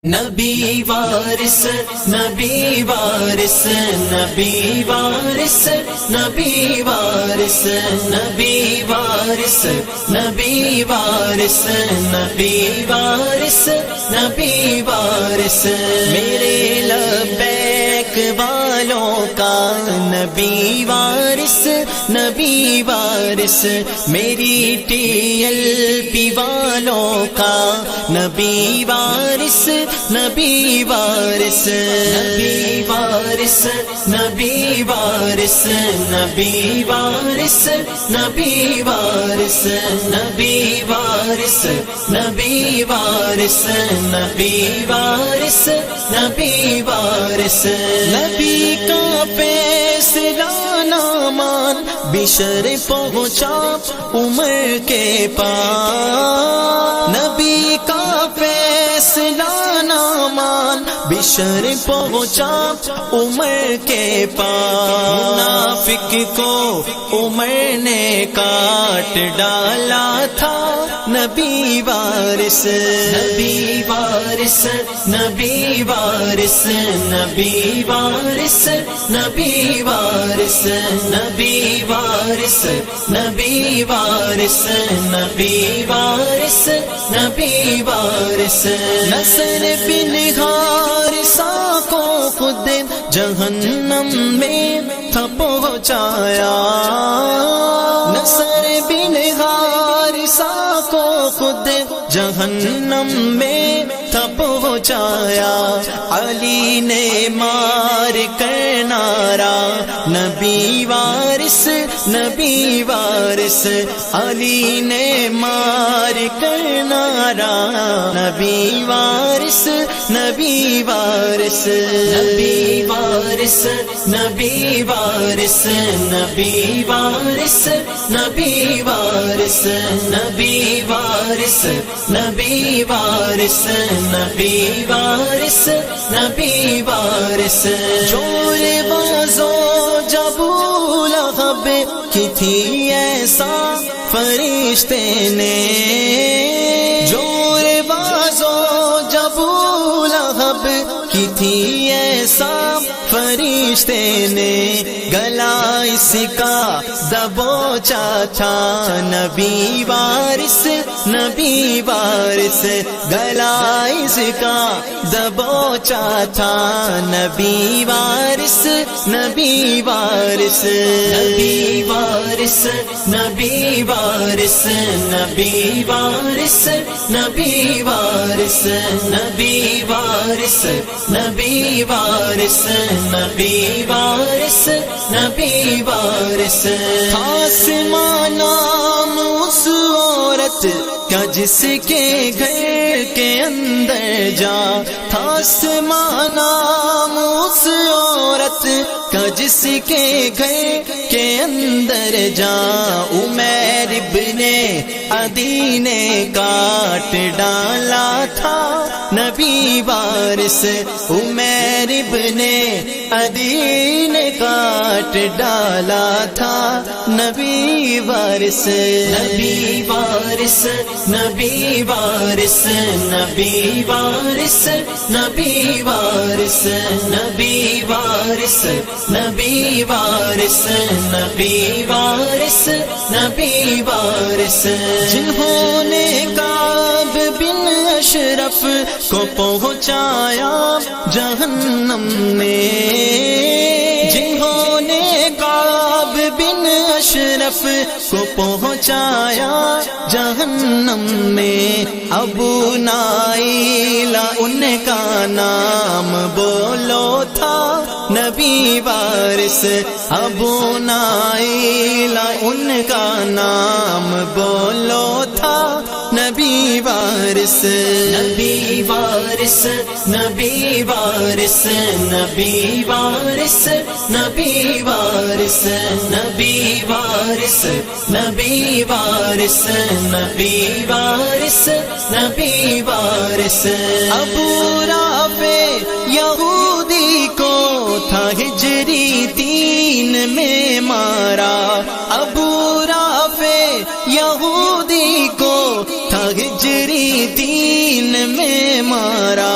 نبی وارث نبی وارث نبی وارث نبی وارث نبی وارث نبی وارث نبی وارث نبی وارث میرے لبیک والوں کا نبی وارث نبی وارث میری TLP والوں کا نبی وارث نبی وارث نبی وارث نبی وارث نبی وارث نبی وارث نبی وارث نبی وارث نبی وارث نبی وارث نبی کا فیصلہ نہ مان بشر پہنچا عمر کے پاس نبی کا فیصلہ نہ مان بشر پہنچا عمر کے پاس منافق کو عمر نے کاٹ ڈالا تھا نبی وارث نبی وارث نبی وارث نبی وارث نبی وارث نبی وارث نبی وارث نبی وارث نبی وارث نصر بن حارثہ کو خود جہنم میں تھا پہنچایا نصر بن حارثہ کو خود جہنم میں تھا پہنچایا علی نے مار کر نعرہ نبی وارث نبی وارث علی نے مار کر نعرہ نبی وارث نبی وارث نبی وارث نبی وارث نبی وارث نبی وارث نبی وارث نبی وارث نبی وارث نبی وارث جور بازو جبو لہب کی تھی ایسا فرشتے نے جور بازو جبو لہب کی تھی ایسا فرشتے نے گلا اس کا دبوچا تھا نبی وارث نبی وارث گلا اس کا دبوچا تھا نبی وارث نبی وارث نبی وارث نبی وارث نبی وارث نبی وارث نبی وارث نبی وارث نبی وارث نبی وارث آسماں نام اس عورت کا جس کے گھر کے اندر جا آسماں نام اس عورت کا جس کے گھر کے اندر جا عمیر ابن عدی نے کاٹ ڈالا تھا نبی وارث عمیر ابن عدی نے کاٹ ڈالا تھا نبی وارث نبی وارث نبی وارث نبی وارث نبی وارث نبی وارث نبی وارث نبی وارث نبی وارث جنہوں نے کعب بن اشرف کو پہنچایا جہنم میں جنہوں نے کعب بن اشرف کو پہنچایا جہنم میں ابو نائلہ ان کا نام بولو تھا نبی وارث ابو نائلہ ان کا نام بولو تھا نبی وارث نبی وارث نبی وارث نبی وارث نبی وارث نبی وارث نبی وارث نبی وارث نبی وارث ابو رافع یہودی کو تھا ہجری 3 میں مارا ابو رافع یہودی کو تھا ہجری 3 میں مارا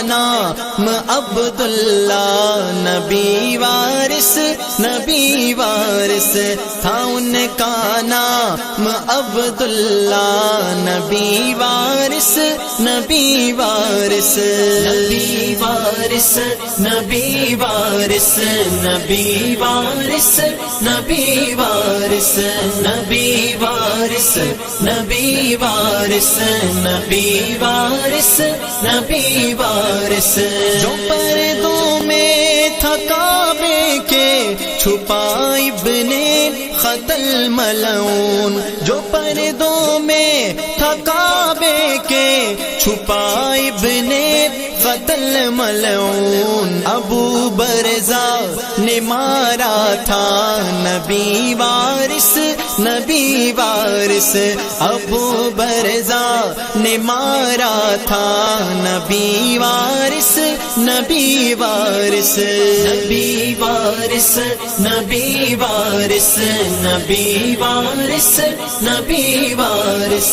نام عبداللہ، نبی وارث نبی وارث تھا ان کا نام عبداللہ، نبی وارث نبی وارث نبی وارث نبی وارث نبی وارث نبی وارث نبی وارث نبی وارث نبی وارث نبی وارث جو پردوں میں تھا کعبے کے چھپا ابن خط الملعون، جو پردوں میں تھا کعبے کے چھپا ابن خط الملعون، ابو برزہ نے مارا تھا نبی وارث نبی وارث، ابو برزہ نے مارا تھا نبی وارث نبی وارث نبی وارث نبی وارث نبی وارث نبی وارث